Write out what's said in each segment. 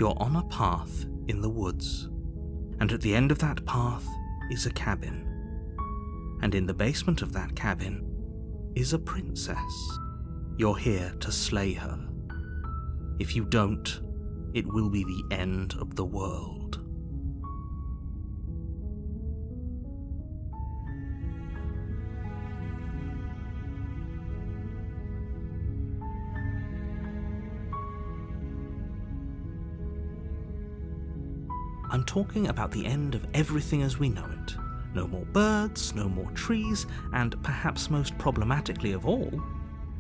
You're on a path in the woods, and at the end of that path is a cabin. And in the basement of that cabin is a princess. You're here to slay her. If you don't, it will be the end of the world. I'm talking about the end of everything as we know it. No more birds, no more trees, and perhaps most problematically of all,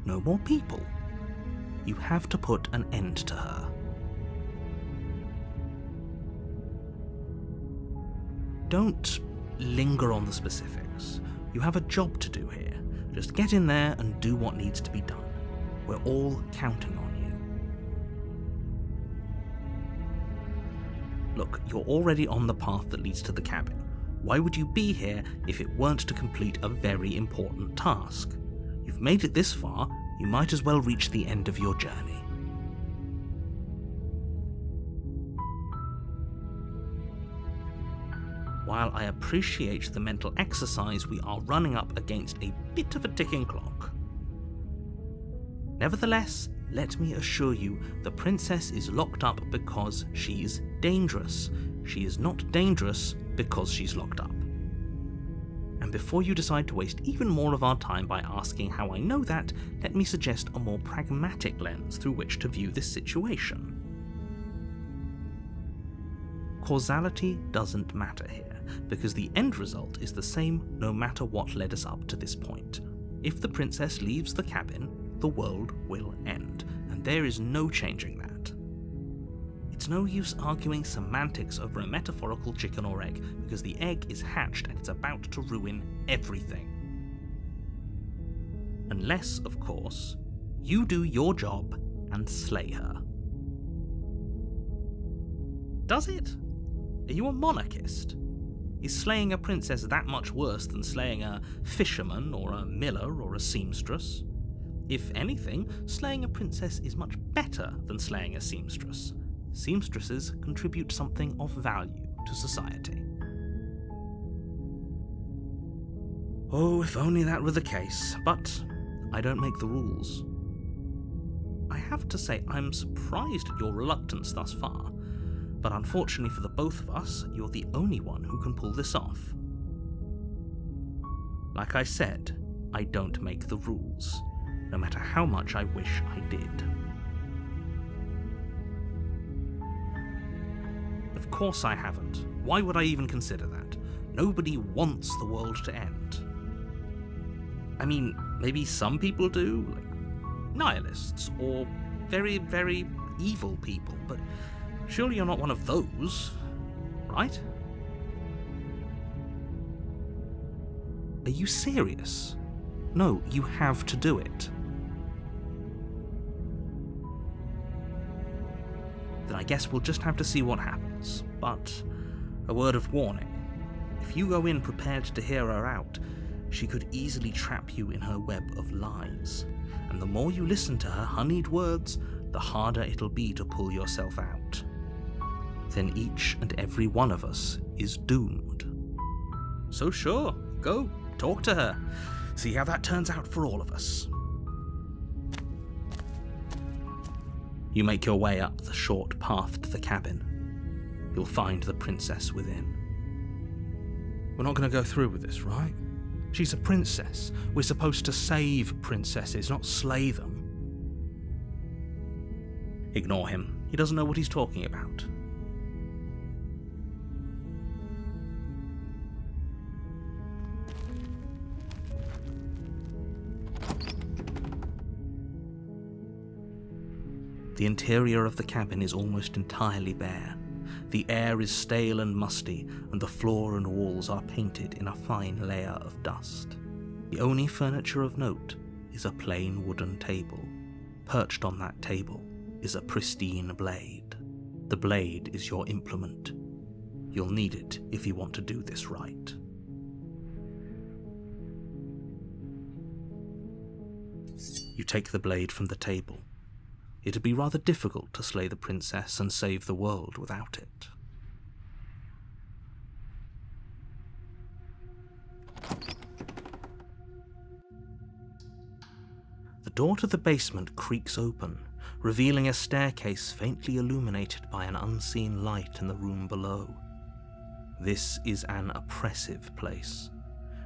no more people. You have to put an end to her. Don't linger on the specifics. You have a job to do here. Just get in there and do what needs to be done. We're all counting on you. Look, you're already on the path that leads to the cabin. Why would you be here if it weren't to complete a very important task? You've made it this far, you might as well reach the end of your journey. While I appreciate the mental exercise, we are running up against a bit of a ticking clock. Nevertheless, let me assure you, the princess is locked up because she's dangerous. She is not dangerous because she's locked up. And before you decide to waste even more of our time by asking how I know that, let me suggest a more pragmatic lens through which to view this situation. Causality doesn't matter here, because the end result is the same no matter what led us up to this point. If the princess leaves the cabin, the world will end, and there is no changing that. It's no use arguing semantics over a metaphorical chicken or egg, because the egg is hatched and it's about to ruin everything. Unless, of course, you do your job and slay her. Does it? Are you a monarchist? Is slaying a princess that much worse than slaying a fisherman or a miller or a seamstress? If anything, slaying a princess is much better than slaying a seamstress. Seamstresses contribute something of value to society. Oh, if only that were the case, but I don't make the rules. I have to say I'm surprised at your reluctance thus far, but unfortunately for the both of us, you're the only one who can pull this off. Like I said, I don't make the rules, no matter how much I wish I did. Of course I haven't. Why would I even consider that? Nobody wants the world to end. I mean, maybe some people do, like nihilists, or very, very evil people, but surely you're not one of those, right? Are you serious? No, you have to do it. Then I guess we'll just have to see what happens. But a word of warning. If you go in prepared to hear her out, she could easily trap you in her web of lies. And the more you listen to her honeyed words, the harder it'll be to pull yourself out. Then each and every one of us is doomed. So sure, go, talk to her. See how that turns out for all of us. You make your way up the short path to the cabin. You'll find the princess within. We're not going to go through with this, right? She's a princess. We're supposed to save princesses, not slay them. Ignore him. He doesn't know what he's talking about. The interior of the cabin is almost entirely bare. The air is stale and musty, and the floor and walls are painted in a fine layer of dust. The only furniture of note is a plain wooden table. Perched on that table is a pristine blade. The blade is your implement. You'll need it if you want to do this right. You take the blade from the table. It'd be rather difficult to slay the princess and save the world without it. The door to the basement creaks open, revealing a staircase faintly illuminated by an unseen light in the room below. This is an oppressive place.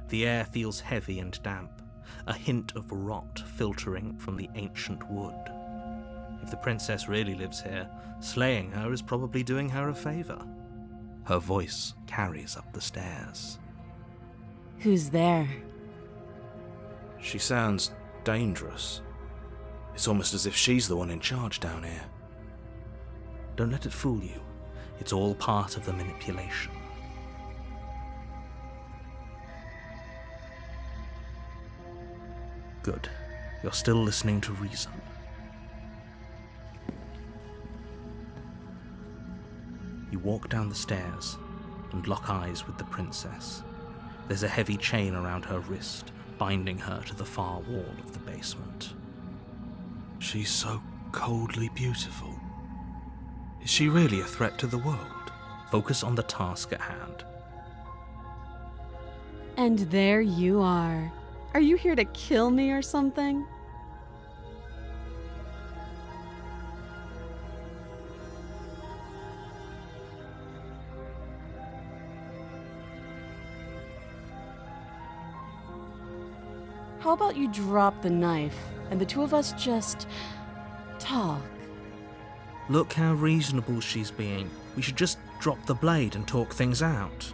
The air feels heavy and damp, a hint of rot filtering from the ancient wood. If the princess really lives here, slaying her is probably doing her a favor. Her voice carries up the stairs. Who's there? She sounds dangerous. It's almost as if she's the one in charge down here. Don't let it fool you. It's all part of the manipulation. Good. You're still listening to reason. You walk down the stairs and lock eyes with the princess. There's a heavy chain around her wrist, binding her to the far wall of the basement. She's so coldly beautiful. Is she really a threat to the world? Focus on the task at hand. And there you are. Are you here to kill me or something? How about you drop the knife and the two of us just talk? Look how reasonable she's being. We should just drop the blade and talk things out.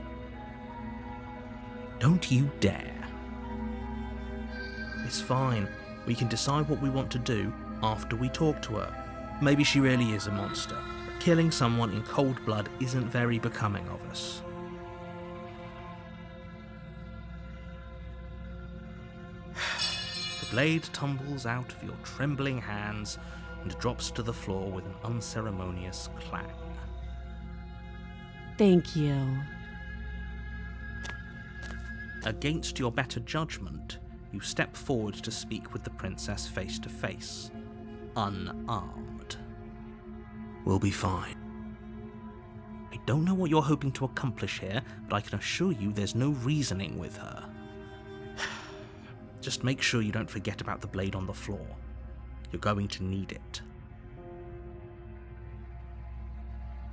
Don't you dare. It's fine. We can decide what we want to do after we talk to her. Maybe she really is a monster, but killing someone in cold blood isn't very becoming of us. The blade tumbles out of your trembling hands and drops to the floor with an unceremonious clang. Thank you. Against your better judgment, you step forward to speak with the princess face to face, unarmed. We'll be fine. I don't know what you're hoping to accomplish here, but I can assure you there's no reasoning with her. Just make sure you don't forget about the blade on the floor. You're going to need it.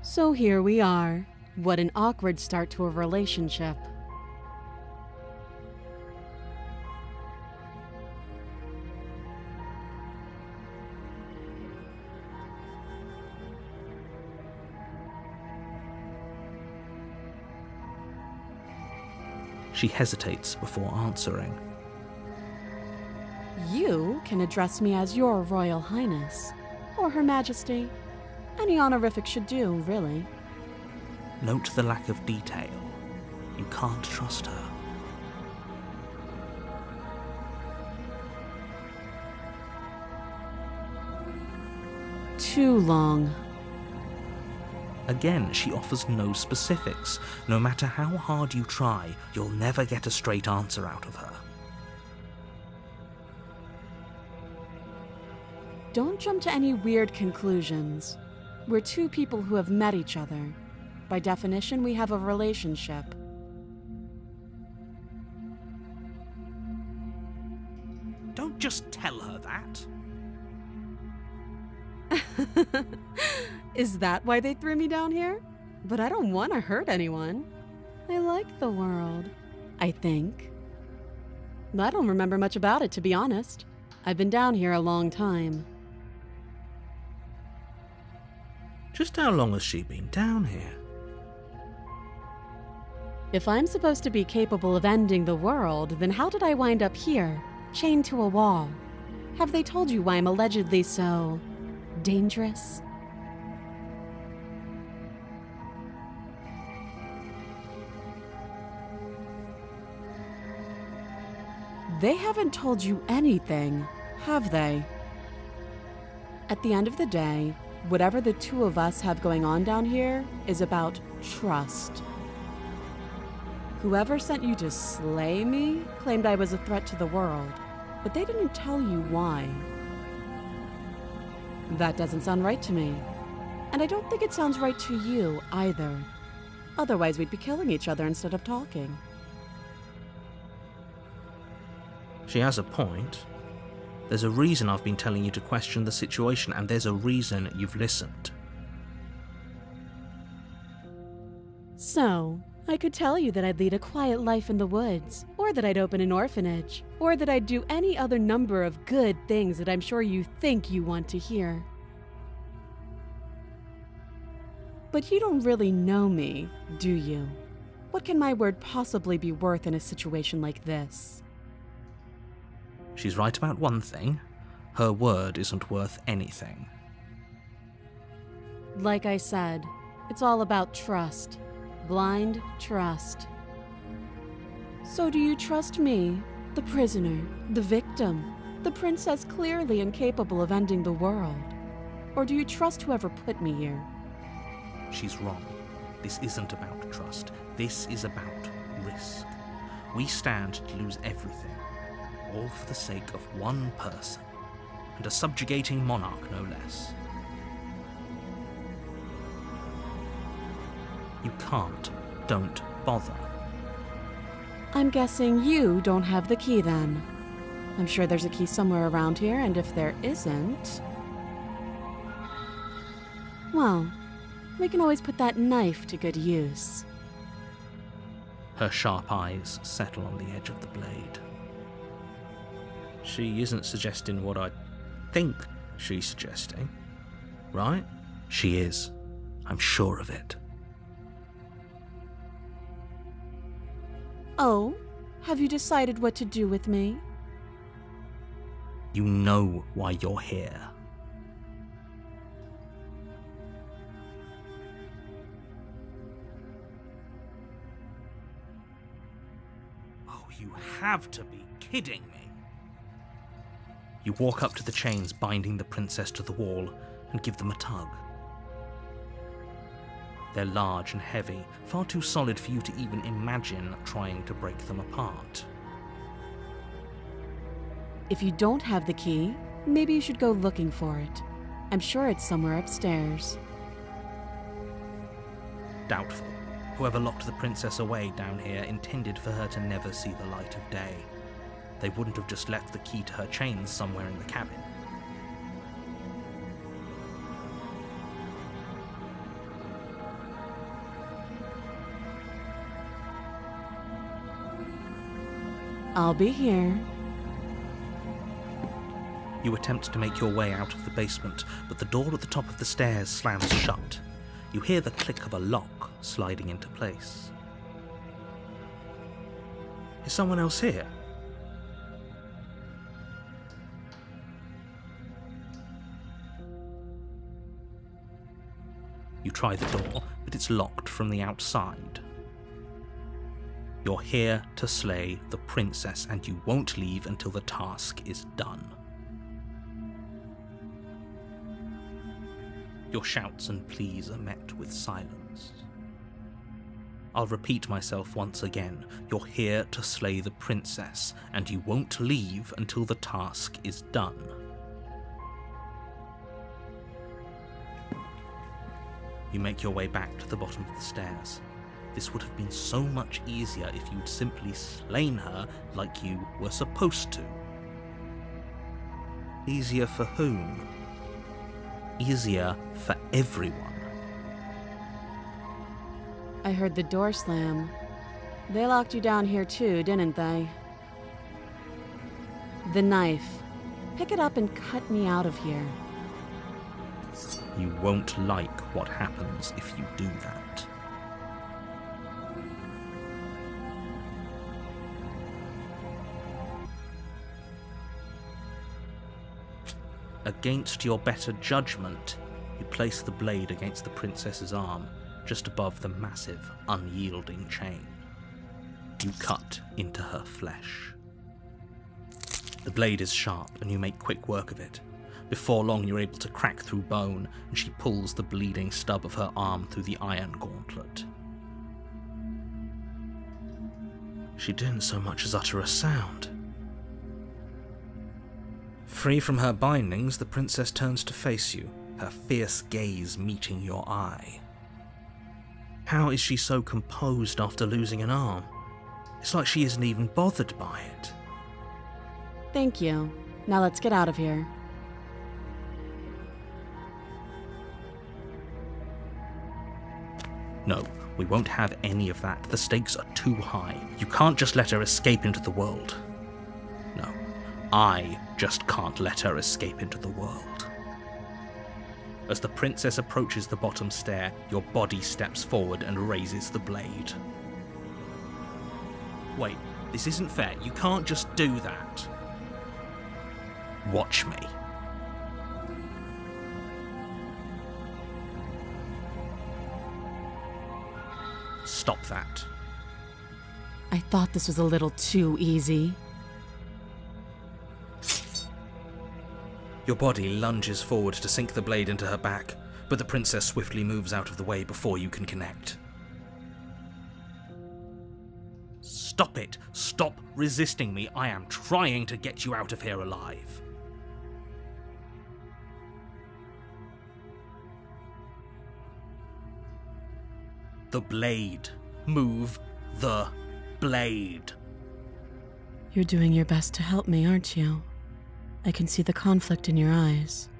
So here we are. What an awkward start to a relationship. She hesitates before answering. You can address me as Your Royal Highness, or Her Majesty. Any honorific should do, really. Note the lack of detail. You can't trust her. Too long. Again, she offers no specifics. No matter how hard you try, you'll never get a straight answer out of her. Don't jump to any weird conclusions. We're two people who have met each other. By definition, we have a relationship. Don't just tell her that. Is that why they threw me down here? But I don't want to hurt anyone. I like the world, I think. I don't remember much about it, to be honest. I've been down here a long time. Just how long has she been down here? If I'm supposed to be capable of ending the world, then how did I wind up here, chained to a wall? Have they told you why I'm allegedly so dangerous? They haven't told you anything, have they? At the end of the day, whatever the two of us have going on down here is about trust. Whoever sent you to slay me claimed I was a threat to the world, but they didn't tell you why. That doesn't sound right to me. And I don't think it sounds right to you, either. Otherwise, we'd be killing each other instead of talking. She has a point. There's a reason I've been telling you to question the situation, and there's a reason you've listened. So, I could tell you that I'd lead a quiet life in the woods, or that I'd open an orphanage, or that I'd do any other number of good things that I'm sure you think you want to hear. But you don't really know me, do you? What can my word possibly be worth in a situation like this? She's right about one thing. Her word isn't worth anything. Like I said, it's all about trust. Blind trust. So do you trust me, the prisoner, the victim, the princess clearly incapable of ending the world? Or do you trust whoever put me here? She's wrong. This isn't about trust. This is about risk. We stand to lose everything, all for the sake of one person, and a subjugating monarch no less. You can't. Don't bother. I'm guessing you don't have the key then. I'm sure there's a key somewhere around here, and if there isn't... well, we can always put that knife to good use. Her sharp eyes settle on the edge of the blade. She isn't suggesting what I think she's suggesting, right? She is. I'm sure of it. Oh, have you decided what to do with me? You know why you're here. Oh, you have to be kidding me. You walk up to the chains binding the princess to the wall and give them a tug. They're large and heavy, far too solid for you to even imagine trying to break them apart. If you don't have the key, maybe you should go looking for it. I'm sure it's somewhere upstairs. Doubtful. Whoever locked the princess away down here intended for her to never see the light of day. They wouldn't have just left the key to her chains somewhere in the cabin. I'll be here. You attempt to make your way out of the basement, but the door at the top of the stairs slams shut. You hear the click of a lock sliding into place. Is someone else here? You try the door, but it's locked from the outside. You're here to slay the princess, and you won't leave until the task is done. Your shouts and pleas are met with silence. I'll repeat myself once again. You're here to slay the princess, and you won't leave until the task is done. You make your way back to the bottom of the stairs. This would have been so much easier if you'd simply slain her like you were supposed to. Easier for whom? Easier for everyone. I heard the door slam. They locked you down here too, didn't they? The knife. Pick it up and cut me out of here. You won't like what happens if you do that. Against your better judgment, you place the blade against the princess's arm, just above the massive, unyielding chain. You cut into her flesh. The blade is sharp, and you make quick work of it. Before long, you're able to crack through bone, and she pulls the bleeding stub of her arm through the iron gauntlet. She didn't so much as utter a sound. Free from her bindings, the princess turns to face you, her fierce gaze meeting your eye. How is she so composed after losing an arm? It's like she isn't even bothered by it. Thank you. Now let's get out of here. No, we won't have any of that. The stakes are too high. You can't just let her escape into the world. No, I just can't let her escape into the world. As the princess approaches the bottom stair, your body steps forward and raises the blade. Wait, this isn't fair. You can't just do that. Watch me. Stop that. I thought this was a little too easy. Your body lunges forward to sink the blade into her back, but the princess swiftly moves out of the way before you can connect. Stop it! Stop resisting me! I am trying to get you out of here alive. The blade. Move the blade. You're doing your best to help me, aren't you? I can see the conflict in your eyes.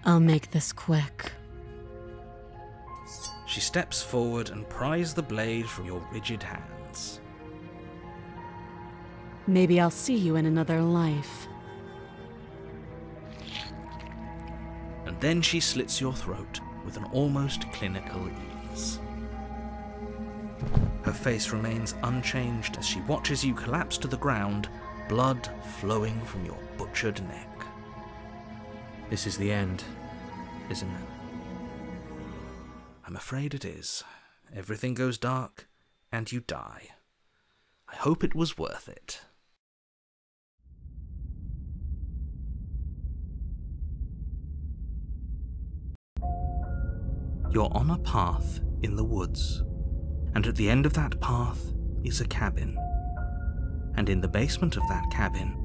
I'll make this quick. She steps forward and pries the blade from your rigid hands. Maybe I'll see you in another life. And then she slits your throat with an almost clinical ease. Her face remains unchanged as she watches you collapse to the ground, blood flowing from your butchered neck. This is the end, isn't it? I'm afraid it is. Everything goes dark, and you die. I hope it was worth it. You're on a path in the woods, and at the end of that path is a cabin. And in the basement of that cabin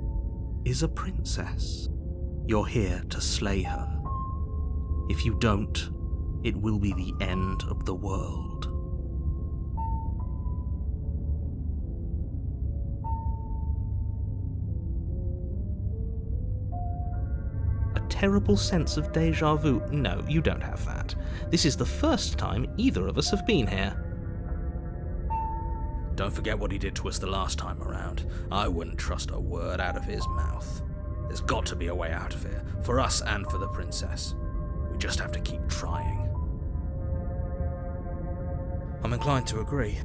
is a princess. You're here to slay her. If you don't, it will be the end of the world. A terrible sense of déjà vu. No, you don't have that. This is the first time either of us have been here. Don't forget what he did to us the last time around. I wouldn't trust a word out of his mouth. There's got to be a way out of here, for us and for the princess. We just have to keep trying. I'm inclined to agree.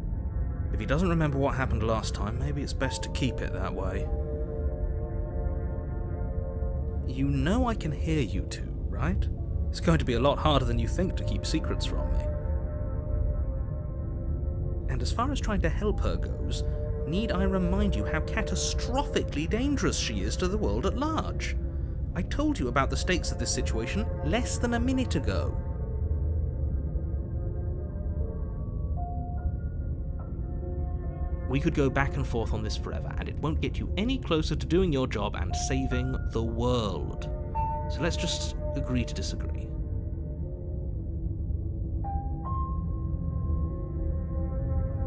If he doesn't remember what happened last time, maybe it's best to keep it that way. You know I can hear you two, right? It's going to be a lot harder than you think to keep secrets from me. And as far as trying to help her goes, need I remind you how catastrophically dangerous she is to the world at large? I told you about the stakes of this situation less than a minute ago. We could go back and forth on this forever, and it won't get you any closer to doing your job and saving the world. So let's just agree to disagree.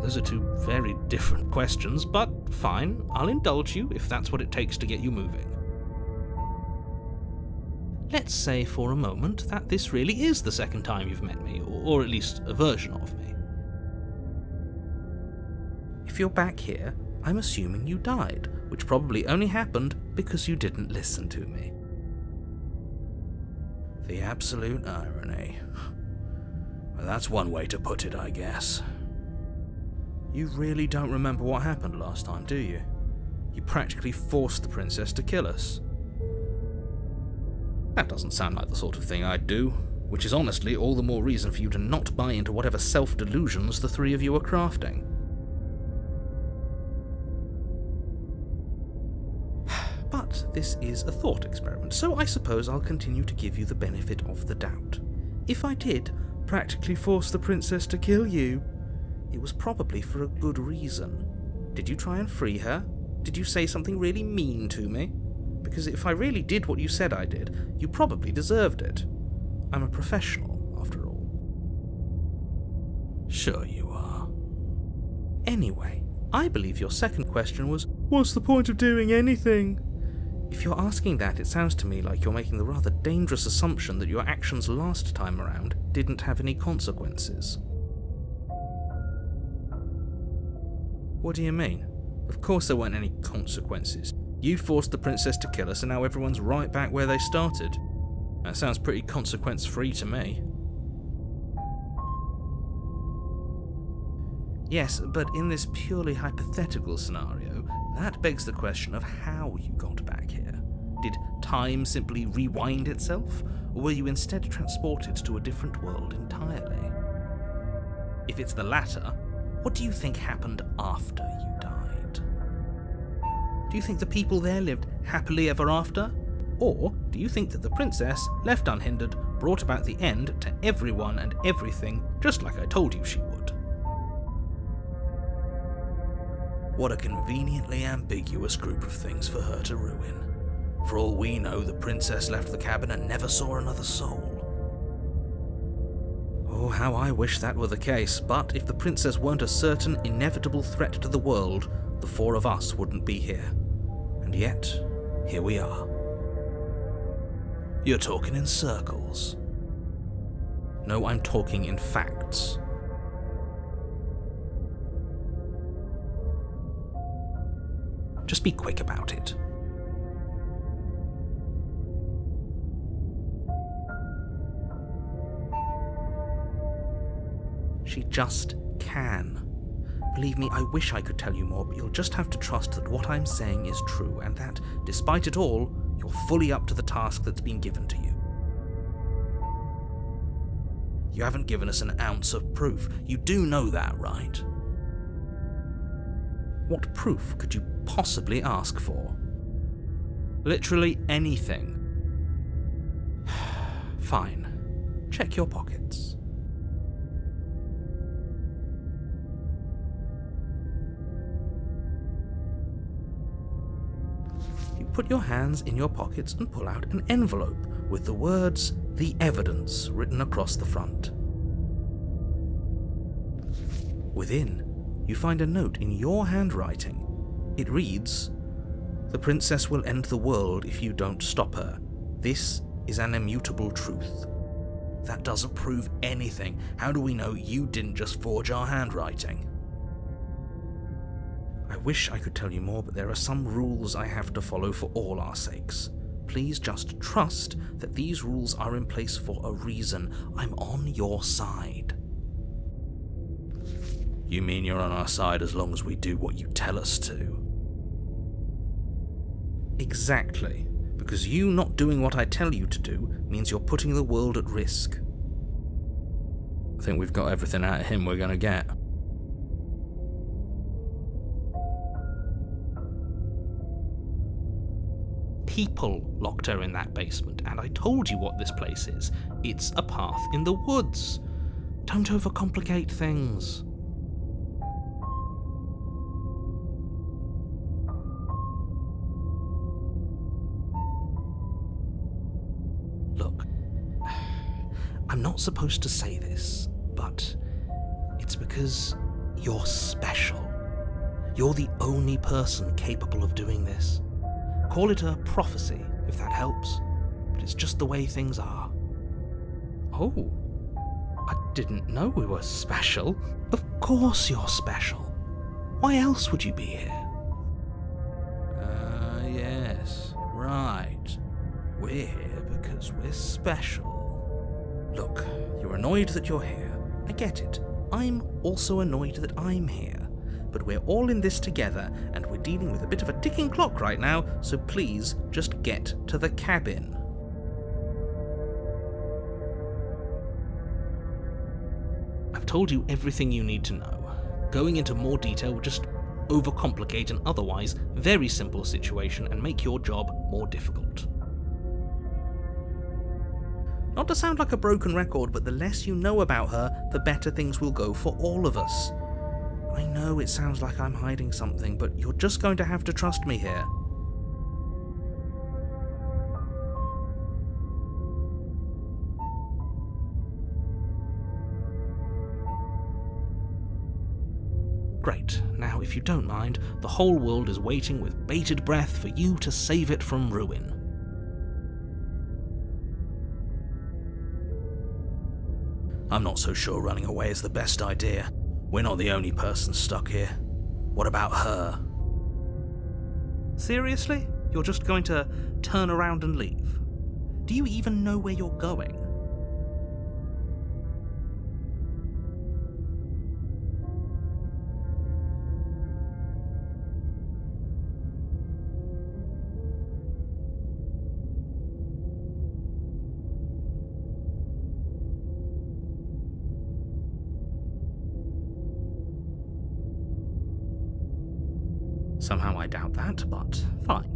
Those are two very different questions, but fine, I'll indulge you if that's what it takes to get you moving. Let's say for a moment that this really is the second time you've met me, or at least a version of me. If you're back here, I'm assuming you died, which probably only happened because you didn't listen to me. The absolute irony. Well, that's one way to put it, I guess. You really don't remember what happened last time, do you? You practically forced the princess to kill us. That doesn't sound like the sort of thing I'd do, which is honestly all the more reason for you to not buy into whatever self-delusions the three of you are crafting. But this is a thought experiment, so I suppose I'll continue to give you the benefit of the doubt. If I did practically force the princess to kill you, it was probably for a good reason. Did you try and free her? Did you say something really mean to me? Because if I really did what you said I did, you probably deserved it. I'm a professional, after all. Sure you are. Anyway, I believe your second question was, what's the point of doing anything? If you're asking that, it sounds to me like you're making the rather dangerous assumption that your actions last time around didn't have any consequences. What do you mean? Of course there weren't any consequences. You forced the princess to kill us and now everyone's right back where they started. That sounds pretty consequence-free to me. Yes, but in this purely hypothetical scenario, that begs the question of how you got back here. Did time simply rewind itself, or were you instead transported to a different world entirely? If it's the latter, what do you think happened after you died? Do you think the people there lived happily ever after? Or do you think that the princess, left unhindered, brought about the end to everyone and everything, just like I told you she would? What a conveniently ambiguous group of things for her to ruin. For all we know, the princess left the cabin and never saw another soul. Oh, how I wish that were the case, but if the princess weren't a certain, inevitable threat to the world, the four of us wouldn't be here. And yet, here we are. You're talking in circles. No, I'm talking in facts. Just be quick about it. She just can. Believe me, I wish I could tell you more, but you'll just have to trust that what I'm saying is true, and that, despite it all, you're fully up to the task that's been given to you. You haven't given us an ounce of proof. You do know that, right? What proof could you possibly ask for? Literally anything. Fine. Check your pockets. You put your hands in your pockets and pull out an envelope with the words, "The Evidence," written across the front. Within, you find a note in your handwriting. It reads, "The princess will end the world if you don't stop her. This is an immutable truth." That doesn't prove anything. How do we know you didn't just forge our handwriting? I wish I could tell you more, but there are some rules I have to follow for all our sakes. Please just trust that these rules are in place for a reason. I'm on your side. You mean you're on our side as long as we do what you tell us to? Exactly, because you not doing what I tell you to do means you're putting the world at risk. I think we've got everything out of him we're gonna get. People locked her in that basement, and I told you what this place is. It's a path in the woods. Don't overcomplicate things. Look, I'm not supposed to say this, but it's because you're special. You're the only person capable of doing this. Call it a prophecy, if that helps, but it's just the way things are. Oh, I didn't know we were special. Of course you're special. Why else would you be here? Yes, right. We're here because we're special. Look, you're annoyed that you're here. I get it. I'm also annoyed that I'm here. But we're all in this together, and we're dealing with a bit of a ticking clock right now, so please just get to the cabin. I've told you everything you need to know. Going into more detail will just overcomplicate an otherwise very simple situation and make your job more difficult. Not to sound like a broken record, but the less you know about her, the better things will go for all of us. I know it sounds like I'm hiding something, but you're just going to have to trust me here. Great. Now, if you don't mind, the whole world is waiting with bated breath for you to save it from ruin. I'm not so sure running away is the best idea. We're not the only person stuck here. What about her? Seriously? You're just going to turn around and leave? Do you even know where you're going? Somehow I doubt that, but fine.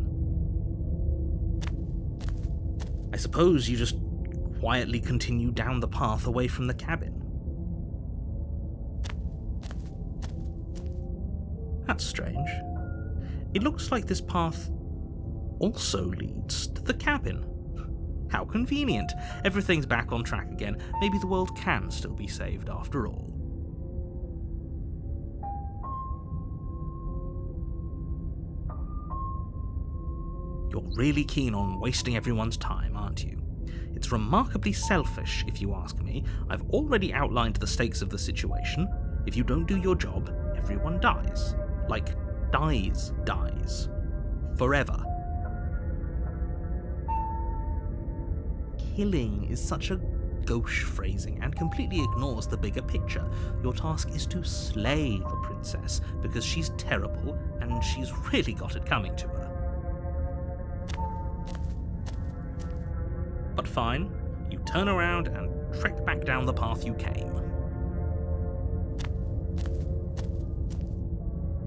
I suppose you just quietly continue down the path away from the cabin. That's strange. It looks like this path also leads to the cabin. How convenient. Everything's back on track again. Maybe the world can still be saved after all. You're really keen on wasting everyone's time, aren't you? It's remarkably selfish, if you ask me. I've already outlined the stakes of the situation. If you don't do your job, everyone dies. Like, dies. Forever. Killing is such a gauche phrasing and completely ignores the bigger picture. Your task is to slay the princess, because she's terrible and she's really got it coming to her. But fine, you turn around and trek back down the path you came.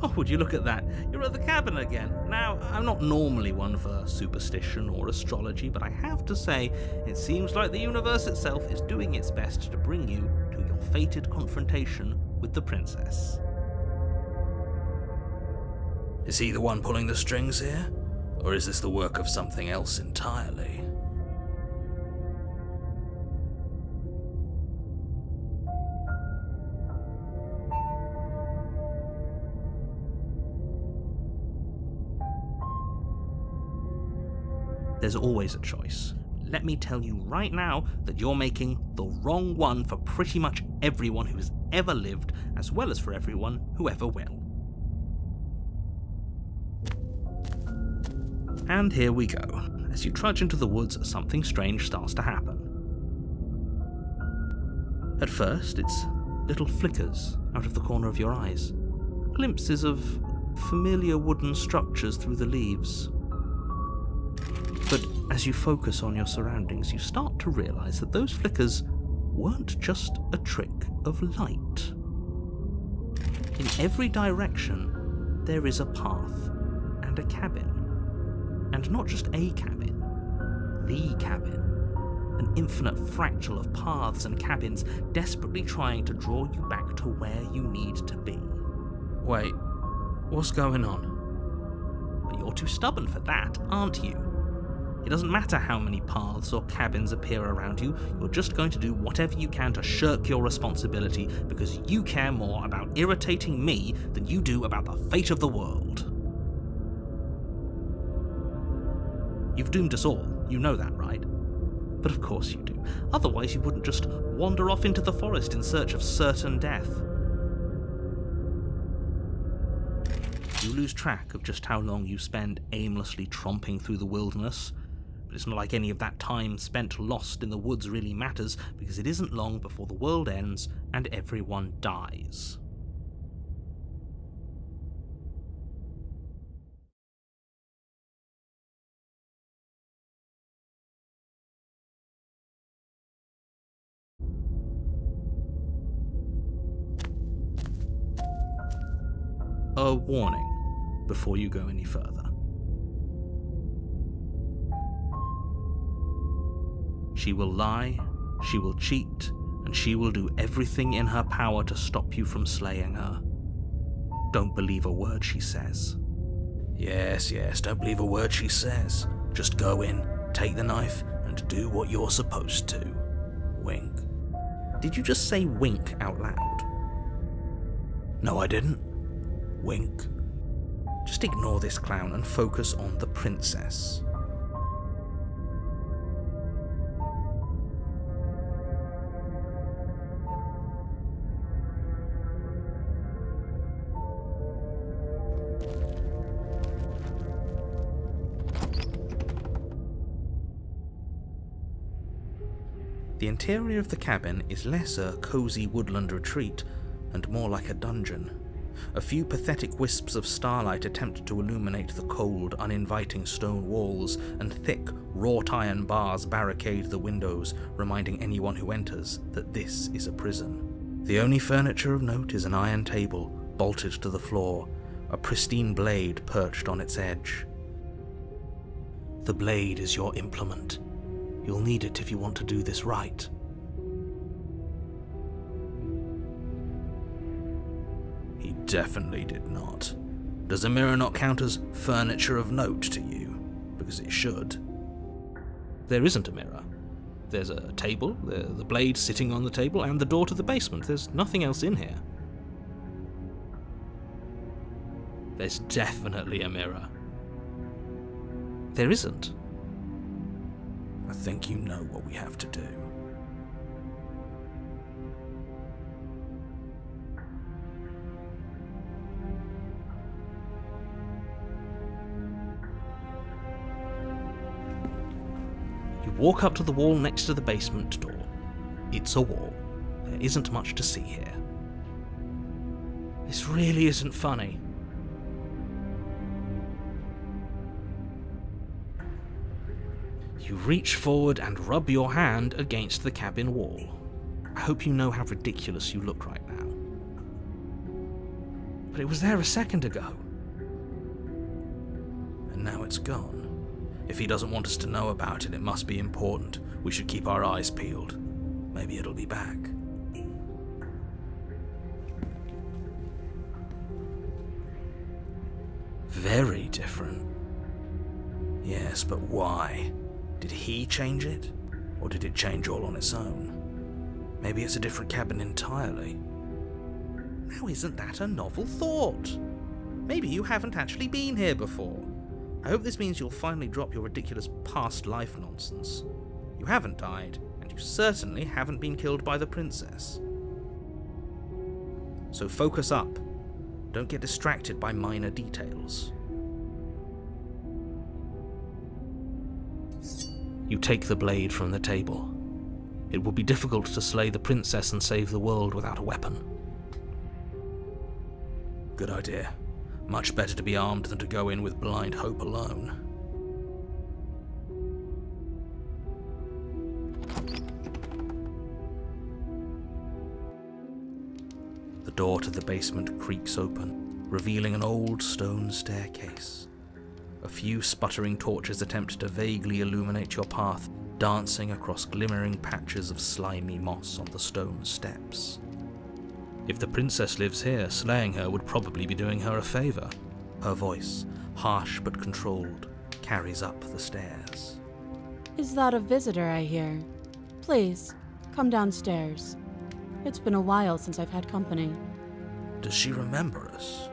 Oh, would you look at that? You're at the cabin again. Now, I'm not normally one for superstition or astrology, but I have to say, it seems like the universe itself is doing its best to bring you to your fated confrontation with the princess. Is he the one pulling the strings here? Or is this the work of something else entirely? There's always a choice. Let me tell you right now that you're making the wrong one for pretty much everyone who has ever lived, as well as for everyone who ever will. And here we go. As you trudge into the woods, something strange starts to happen. At first, it's little flickers out of the corner of your eyes. Glimpses of familiar wooden structures through the leaves. But as you focus on your surroundings, you start to realize that those flickers weren't just a trick of light. In every direction, there is a path and a cabin. And not just a cabin, the cabin. An infinite fractal of paths and cabins desperately trying to draw you back to where you need to be. Wait, what's going on? But you're too stubborn for that, aren't you? It doesn't matter how many paths or cabins appear around you, you're just going to do whatever you can to shirk your responsibility because you care more about irritating me than you do about the fate of the world. You've doomed us all, you know that, right? But of course you do. Otherwise you wouldn't just wander off into the forest in search of certain death. You lose track of just how long you spend aimlessly tromping through the wilderness, but it's not like any of that time spent lost in the woods really matters, because it isn't long before the world ends and everyone dies. A warning before you go any further. She will lie, she will cheat, and she will do everything in her power to stop you from slaying her. Don't believe a word she says. Yes, don't believe a word she says. Just go in, take the knife, and do what you're supposed to. Wink. Did you just say wink out loud? No, I didn't. Wink. Just ignore this clown and focus on the princess. The interior of the cabin is less a cosy woodland retreat and more like a dungeon. A few pathetic wisps of starlight attempt to illuminate the cold, uninviting stone walls, and thick, wrought iron bars barricade the windows, reminding anyone who enters that this is a prison. The only furniture of note is an iron table, bolted to the floor, a pristine blade perched on its edge. The blade is your implement. You'll need it if you want to do this right. He definitely did not. Does a mirror not count as furniture of note to you? Because it should. There isn't a mirror. There's a table, the blade sitting on the table, and the door to the basement. There's nothing else in here. There's definitely a mirror. There isn't. I think you know what we have to do. You walk up to the wall next to the basement door. It's a wall. There isn't much to see here. This really isn't funny. You reach forward and rub your hand against the cabin wall. I hope you know how ridiculous you look right now. But it was there a second ago. And now it's gone. If he doesn't want us to know about it, it must be important. We should keep our eyes peeled. Maybe it'll be back. Very different. Yes, but why? Did he change it? Or did it change all on its own? Maybe it's a different cabin entirely. Now isn't that a novel thought? Maybe you haven't actually been here before. I hope this means you'll finally drop your ridiculous past life nonsense. You haven't died, and you certainly haven't been killed by the princess. So focus up. Don't get distracted by minor details. You take the blade from the table. It will be difficult to slay the princess and save the world without a weapon. Good idea. Much better to be armed than to go in with blind hope alone. The door to the basement creaks open, revealing an old stone staircase. A few sputtering torches attempt to vaguely illuminate your path, dancing across glimmering patches of slimy moss on the stone steps. If the princess lives here, slaying her would probably be doing her a favour. Her voice, harsh but controlled, carries up the stairs. Is that a visitor I hear? Please, come downstairs. It's been a while since I've had company. Does she remember us?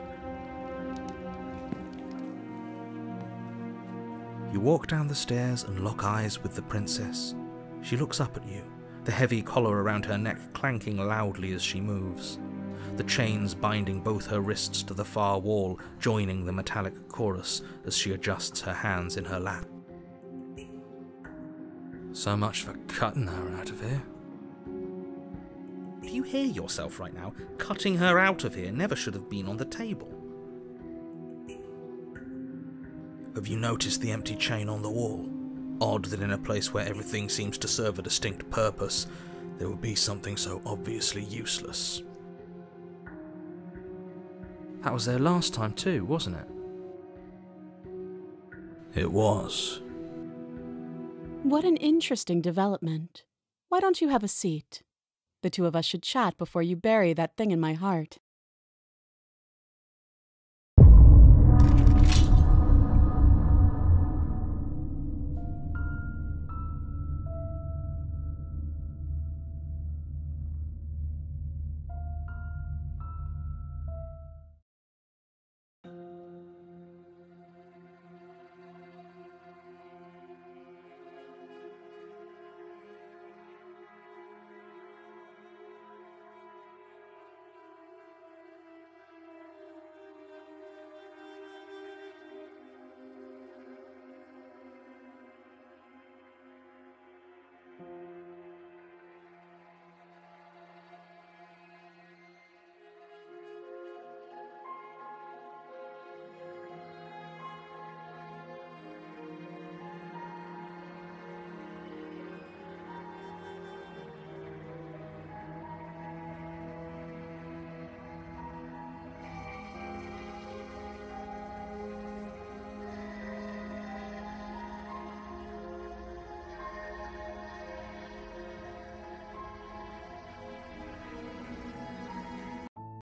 You walk down the stairs and lock eyes with the princess. She looks up at you, the heavy collar around her neck clanking loudly as she moves. The chains binding both her wrists to the far wall, joining the metallic chorus as she adjusts her hands in her lap. So much for cutting her out of here. Do you hear yourself right now? Cutting her out of here never should have been on the table. Have you noticed the empty chain on the wall? Odd that in a place where everything seems to serve a distinct purpose, there would be something so obviously useless. That was there last time too, wasn't it? It was. What an interesting development. Why don't you have a seat? The two of us should chat before you bury that thing in my heart.